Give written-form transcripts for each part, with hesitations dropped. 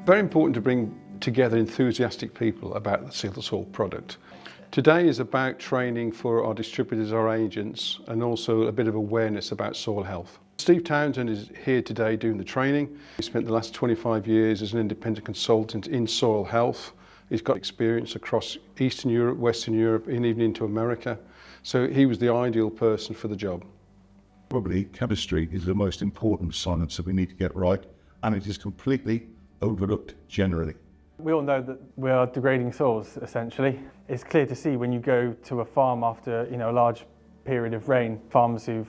Very important to bring together enthusiastic people about the Seal the Soil product. Today is about training for our distributors, our agents, and also a bit of awareness about soil health. Steve Townsend is here today doing the training. He spent the last 25 years as an independent consultant in soil health. He's got experience across Eastern Europe, Western Europe, and even into America. So he was the ideal person for the job. Probably chemistry is the most important science that we need to get right, and it is completely overlooked generally. We all know that we are degrading soils, essentially. It's clear to see when you go to a farm after a large period of rain, farmers who've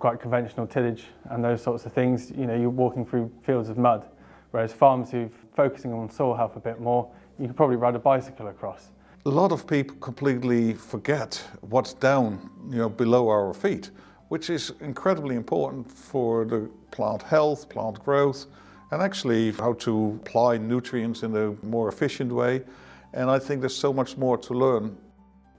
quite conventional tillage and those sorts of things, you're walking through fields of mud, whereas farms who've focusing on soil health a bit more, you could probably ride a bicycle across. A lot of people completely forget what's down, below our feet, which is incredibly important for the plant health, plant growth, and actually how to apply nutrients in a more efficient way. And I think there's so much more to learn.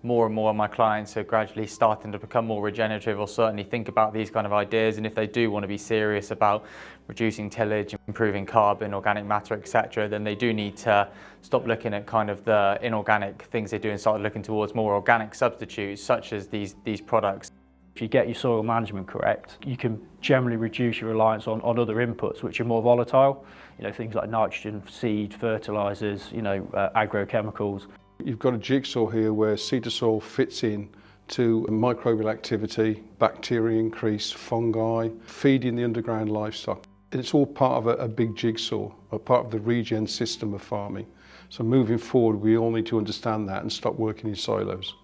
More and more of my clients are gradually starting to become more regenerative, or certainly think about these kind of ideas, and if they do want to be serious about reducing tillage, improving carbon, organic matter, etc., then they do need to stop looking at kind of the inorganic things they do and start looking towards more organic substitutes such as these products. If you get your soil management correct, you can generally reduce your reliance on other inputs which are more volatile, things like nitrogen, seed, fertilisers, agrochemicals. You've got a jigsaw here where Seal the Soil fits in to microbial activity, bacteria increase, fungi, feeding the underground livestock. It's all part of a big jigsaw, a part of the regen system of farming. So moving forward, we all need to understand that and stop working in silos.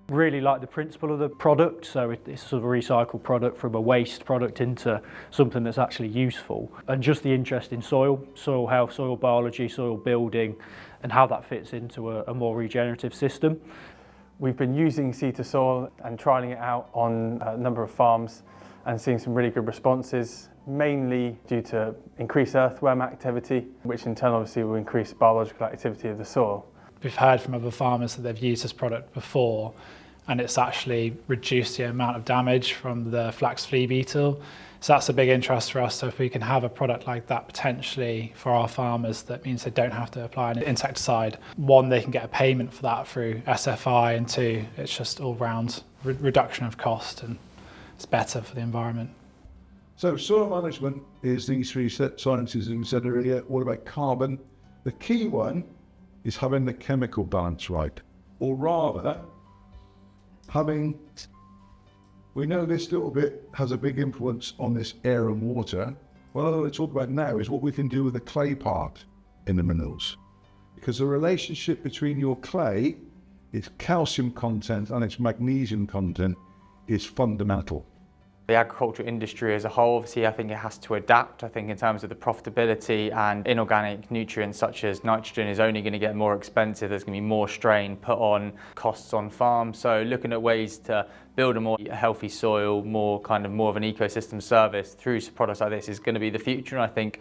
Really like the principle of the product, so it's a sort of a recycled product from a waste product into something that's actually useful. And just the interest in soil health, soil biology, soil building, and how that fits into a more regenerative system. We've been using Seal the Soil and trialling it out on a number of farms and seeing some really good responses, mainly due to increased earthworm activity, which in turn obviously will increase biological activity of the soil. We've heard from other farmers that they've used this product before, and it's actually reduced the amount of damage from the flax flea beetle. So that's a big interest for us. So if we can have a product like that potentially for our farmers, that means they don't have to apply an insecticide. One, they can get a payment for that through SFI, and two, it's just all round reduction of cost, and it's better for the environment. So soil management is these three sciences, and we said earlier, all about carbon. The key one is having the chemical balance right, or rather we know this little bit has a big influence on this air and water. What I want to talk about now is what we can do with the clay part in the minerals, because the relationship between your clay, its calcium content and its magnesium content is fundamental. The agricultural industry as a whole, obviously, I think it has to adapt. I think in terms of the profitability, and inorganic nutrients such as nitrogen is only going to get more expensive. There's going to be more strain put on costs on farms. So looking at ways to build a more healthy soil, more of an ecosystem service through products like this is going to be the future. And I think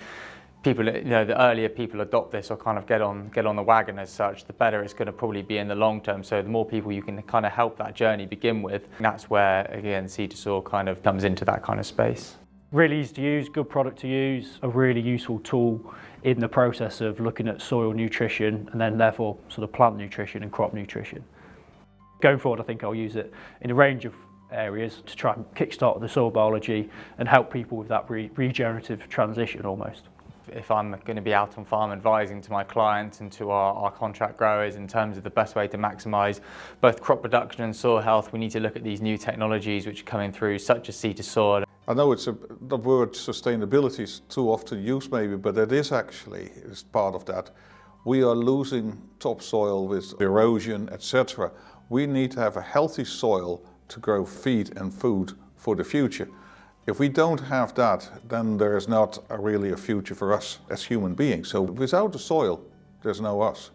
people, the earlier people adopt this or kind of get on the wagon as such, the better it's going to probably be in the long term. So the more people you can kind of help that journey begin with, that's where, again, Seal the Soil kind of comes into that kind of space. Really easy to use, good product to use, a really useful tool in the process of looking at soil nutrition and then therefore sort of plant nutrition and crop nutrition. Going forward, I think I'll use it in a range of areas to try and kickstart the soil biology and help people with that regenerative transition almost. If I'm going to be out on farm advising to my clients and to our contract growers in terms of the best way to maximise both crop production and soil health, we need to look at these new technologies which are coming through, such as Seal the Soil. I know the word sustainability is too often used maybe, but it is actually part of that. We are losing topsoil with erosion, etc. We need to have a healthy soil to grow feed and food for the future. If we don't have that, then there is not really a future for us as human beings. So without the soil, there's no us.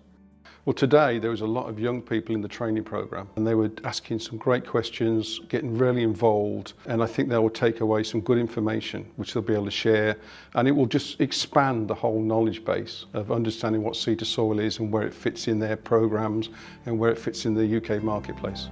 Well, today there was a lot of young people in the training program, and they were asking some great questions, getting really involved, and I think they will take away some good information which they'll be able to share, and it will just expand the whole knowledge base of understanding what Seal the Soil is and where it fits in their programs and where it fits in the UK marketplace.